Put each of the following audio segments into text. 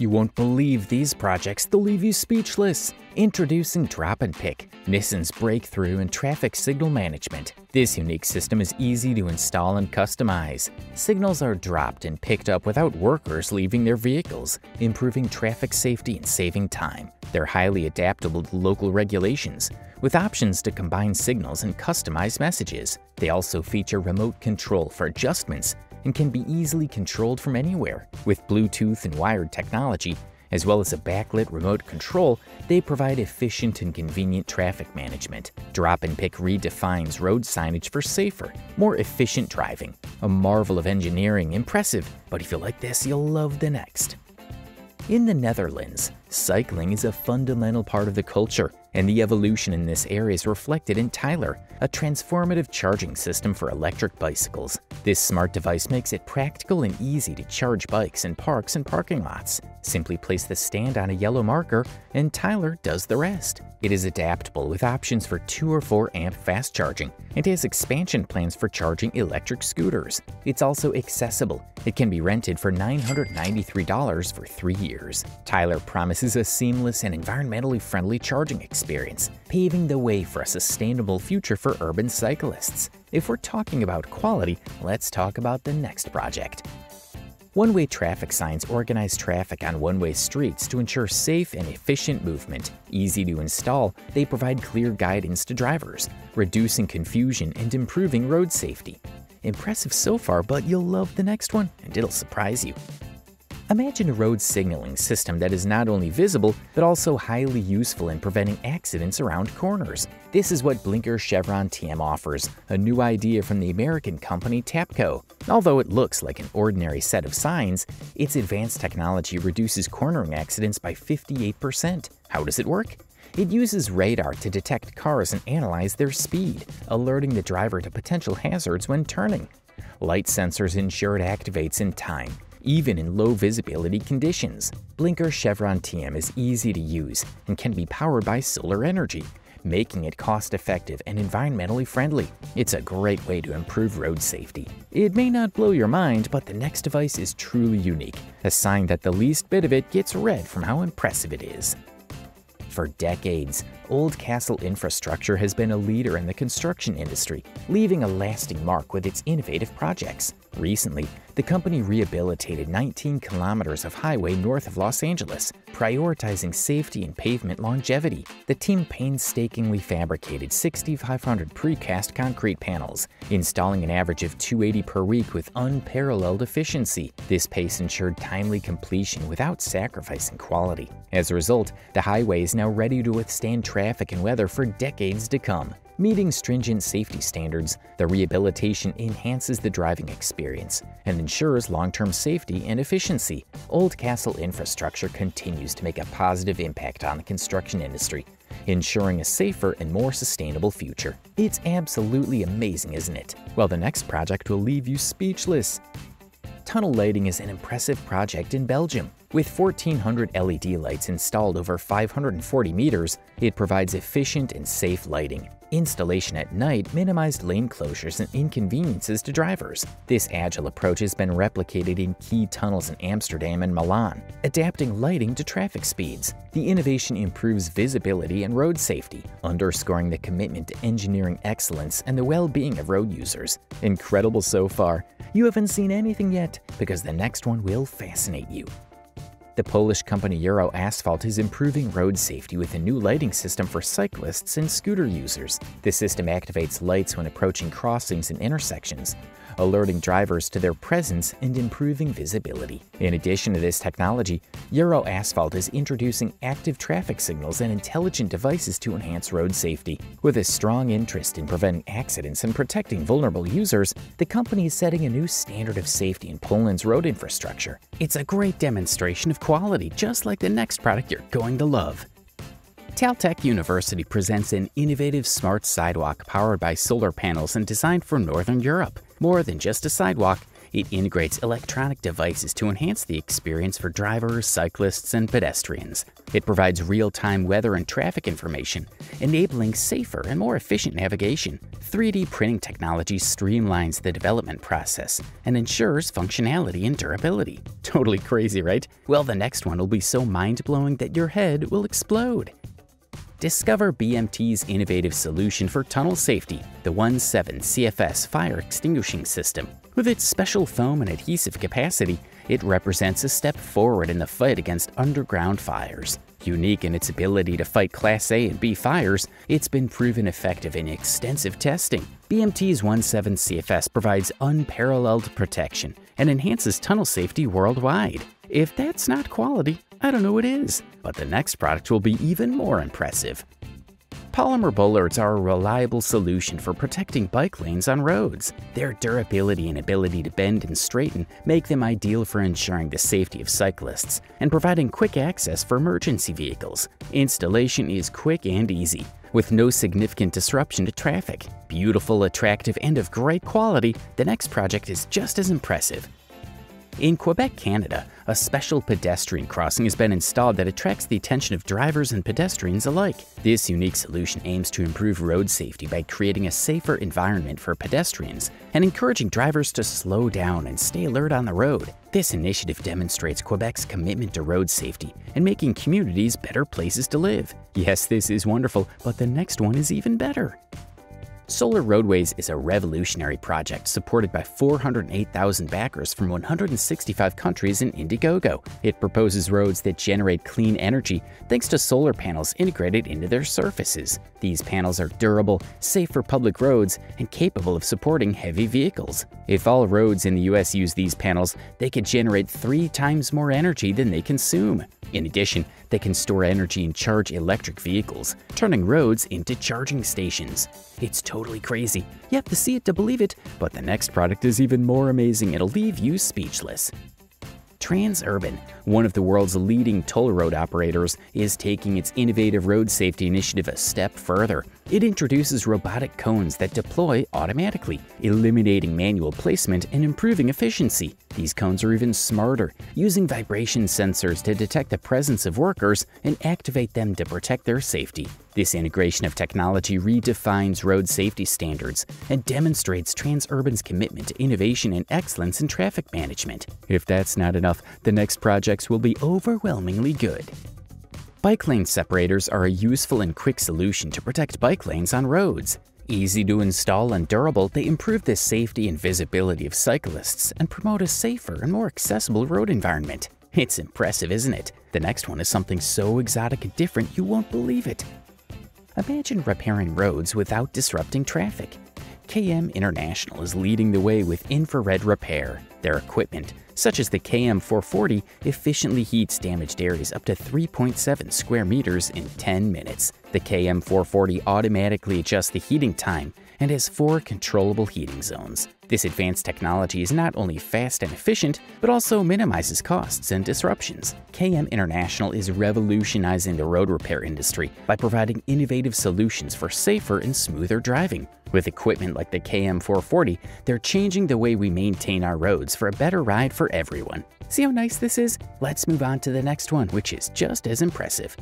You won't believe these projects, they'll leave you speechless. Introducing Drop and Pick, Nissan's breakthrough in traffic signal management. This unique system is easy to install and customize. Signals are dropped and picked up without workers leaving their vehicles, improving traffic safety and saving time. They're highly adaptable to local regulations, with options to combine signals and customize messages. They also feature remote control for adjustments and can be easily controlled from anywhere. With Bluetooth and wired technology, as well as a backlit remote control, they provide efficient and convenient traffic management. Drop and Pick redefines road signage for safer, more efficient driving. A marvel of engineering, impressive, but if you like this, you'll love the next. In the Netherlands, cycling is a fundamental part of the culture, and the evolution in this area is reflected in Tyler, a transformative charging system for electric bicycles. This smart device makes it practical and easy to charge bikes in parks and parking lots. Simply place the stand on a yellow marker, and Tyler does the rest. It is adaptable with options for 2 or 4 amp fast charging, and has expansion plans for charging electric scooters. It's also accessible. It can be rented for $993 for 3 years. Tyler promises a seamless and environmentally friendly charging experience, paving the way for a sustainable future for urban cyclists. If we're talking about quality, let's talk about the next project. One-way traffic signs organize traffic on one-way streets to ensure safe and efficient movement. Easy to install, they provide clear guidance to drivers, reducing confusion and improving road safety. Impressive so far, but you'll love the next one, and it'll surprise you. Imagine a road signaling system that is not only visible, but also highly useful in preventing accidents around corners. This is what Blinker Chevron TM offers, a new idea from the American company Tapco. Although it looks like an ordinary set of signs, its advanced technology reduces cornering accidents by 58%. How does it work? It uses radar to detect cars and analyze their speed, alerting the driver to potential hazards when turning. Light sensors ensure it activates in time, even in low visibility conditions. Blinker Chevron TM is easy to use and can be powered by solar energy, making it cost-effective and environmentally friendly. It's a great way to improve road safety. It may not blow your mind, but the next device is truly unique, a sign that the least bit of it gets read from how impressive it is. For decades, Oldcastle Infrastructure has been a leader in the construction industry, leaving a lasting mark with its innovative projects. Recently, the company rehabilitated 19 kilometers of highway north of Los Angeles, prioritizing safety and pavement longevity. The team painstakingly fabricated 6,500 precast concrete panels, installing an average of 280 per week with unparalleled efficiency. This pace ensured timely completion without sacrificing quality. As a result, the highway is now ready to withstand traffic and weather for decades to come. Meeting stringent safety standards, the rehabilitation enhances the driving experience and ensures long-term safety and efficiency. Oldcastle Infrastructure continues to make a positive impact on the construction industry, ensuring a safer and more sustainable future. It's absolutely amazing, isn't it? Well, the next project will leave you speechless. Tunnel lighting is an impressive project in Belgium. With 1,400 LED lights installed over 540 meters, it provides efficient and safe lighting. Installation at night minimized lane closures and inconveniences to drivers. This agile approach has been replicated in key tunnels in Amsterdam and Milan, adapting lighting to traffic speeds. The innovation improves visibility and road safety, underscoring the commitment to engineering excellence and the well-being of road users. Incredible so far. You haven't seen anything yet, because the next one will fascinate you. The Polish company Euro Asphalt is improving road safety with a new lighting system for cyclists and scooter users. The system activates lights when approaching crossings and intersections, alerting drivers to their presence and improving visibility. In addition to this technology, Euro Asphalt is introducing active traffic signals and intelligent devices to enhance road safety. With a strong interest in preventing accidents and protecting vulnerable users, the company is setting a new standard of safety in Poland's road infrastructure. It's a great demonstration of quality, just like the next product you're going to love. Caltech University presents an innovative smart sidewalk powered by solar panels and designed for Northern Europe. More than just a sidewalk, It integrates electronic devices to enhance the experience for drivers, cyclists, and pedestrians. It provides real-time weather and traffic information, enabling safer and more efficient navigation. 3D printing technology streamlines the development process and ensures functionality and durability. Totally crazy, right? Well, the next one will be so mind-blowing that your head will explode. Discover BMT's innovative solution for tunnel safety, the 17 CFS fire extinguishing system. With its special foam and adhesive capacity, it represents a step forward in the fight against underground fires. Unique in its ability to fight Class A and B fires, it's been proven effective in extensive testing. BMT's 17 CFS provides unparalleled protection and enhances tunnel safety worldwide. If that's not quality, I don't know what is. But the next product will be even more impressive. Polymer bollards are a reliable solution for protecting bike lanes on roads. Their durability and ability to bend and straighten make them ideal for ensuring the safety of cyclists and providing quick access for emergency vehicles. Installation is quick and easy, with no significant disruption to traffic. Beautiful, attractive, and of great quality, the next project is just as impressive. In Quebec, Canada, a special pedestrian crossing has been installed that attracts the attention of drivers and pedestrians alike. This unique solution aims to improve road safety by creating a safer environment for pedestrians and encouraging drivers to slow down and stay alert on the road. This initiative demonstrates Quebec's commitment to road safety and making communities better places to live. Yes, this is wonderful, but the next one is even better. Solar Roadways is a revolutionary project supported by 408,000 backers from 165 countries in Indiegogo. It proposes roads that generate clean energy thanks to solar panels integrated into their surfaces. These panels are durable, safe for public roads, and capable of supporting heavy vehicles. If all roads in the US use these panels, they could generate 3 times more energy than they consume. In addition, they can store energy and charge electric vehicles, turning roads into charging stations. It's totally crazy. You have to see it to believe it, but the next product is even more amazing. It'll leave you speechless. Transurban, one of the world's leading toll road operators, is taking its innovative road safety initiative a step further. It introduces robotic cones that deploy automatically, eliminating manual placement and improving efficiency. These cones are even smarter, using vibration sensors to detect the presence of workers and activate them to protect their safety. This integration of technology redefines road safety standards and demonstrates Transurban's commitment to innovation and excellence in traffic management. If that's not enough, the next projects will be overwhelmingly good. Bike lane separators are a useful and quick solution to protect bike lanes on roads. Easy to install and durable, they improve the safety and visibility of cyclists and promote a safer and more accessible road environment. It's impressive, isn't it? The next one is something so exotic and different you won't believe it. Imagine repairing roads without disrupting traffic. KM International is leading the way with infrared repair. Their equipment, such as the KM440, efficiently heats damaged areas up to 3.7 square meters in 10 minutes. The KM440 automatically adjusts the heating time and has 4 controllable heating zones. This advanced technology is not only fast and efficient, but also minimizes costs and disruptions. KM International is revolutionizing the road repair industry by providing innovative solutions for safer and smoother driving. With equipment like the KM440, they're changing the way we maintain our roads for a better ride for everyone. See how nice this is? Let's move on to the next one, which is just as impressive.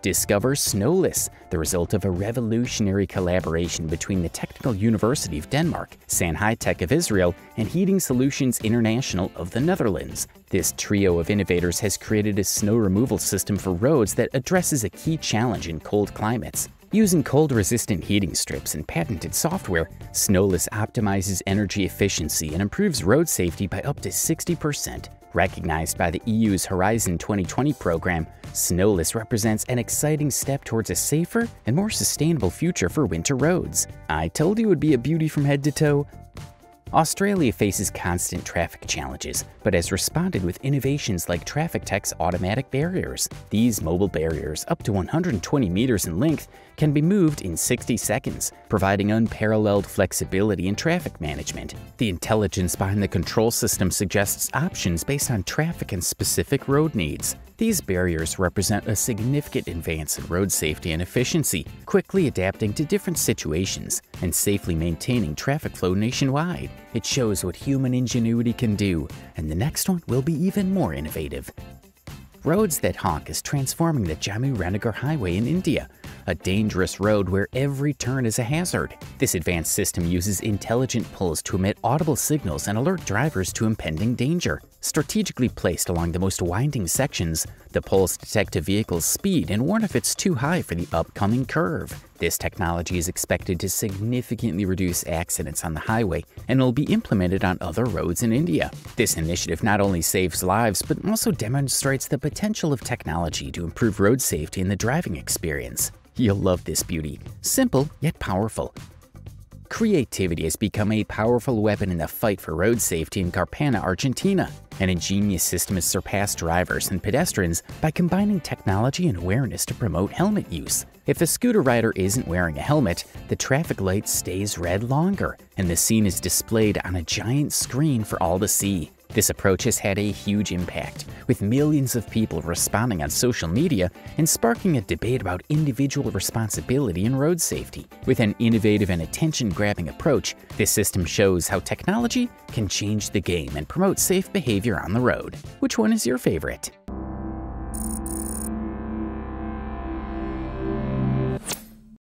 Discover Snowless, the result of a revolutionary collaboration between the Technical University of Denmark, Sanhitech of Israel, and Heating Solutions International of the Netherlands. This trio of innovators has created a snow removal system for roads that addresses a key challenge in cold climates. Using cold-resistant heating strips and patented software, Snowless optimizes energy efficiency and improves road safety by up to 60%. Recognized by the EU's Horizon 2020 program, Snowless represents an exciting step towards a safer and more sustainable future for winter roads. I told you it would be a beauty from head to toe. Australia faces constant traffic challenges, but has responded with innovations like TrafficTech's automatic barriers. These mobile barriers, up to 120 meters in length, can be moved in 60 seconds, providing unparalleled flexibility in traffic management. The intelligence behind the control system suggests options based on traffic and specific road needs. These barriers represent a significant advance in road safety and efficiency, quickly adapting to different situations and safely maintaining traffic flow nationwide. It shows what human ingenuity can do, and the next one will be even more innovative. Roads That Honk is transforming the Jammu-Ranagar Highway in India, a dangerous road where every turn is a hazard. This advanced system uses intelligent poles to emit audible signals and alert drivers to impending danger. Strategically placed along the most winding sections, the poles detect a vehicle's speed and warn if it's too high for the upcoming curve. This technology is expected to significantly reduce accidents on the highway and will be implemented on other roads in India. This initiative not only saves lives, but also demonstrates the potential of technology to improve road safety and the driving experience. You'll love this beauty. Simple, yet powerful. Creativity has become a powerful weapon in the fight for road safety in Carpana, Argentina. An ingenious system has surpassed drivers and pedestrians by combining technology and awareness to promote helmet use. If the scooter rider isn't wearing a helmet, the traffic light stays red longer, and the scene is displayed on a giant screen for all to see. This approach has had a huge impact, with millions of people responding on social media and sparking a debate about individual responsibility in road safety. With an innovative and attention-grabbing approach, this system shows how technology can change the game and promote safe behavior on the road. Which one is your favorite?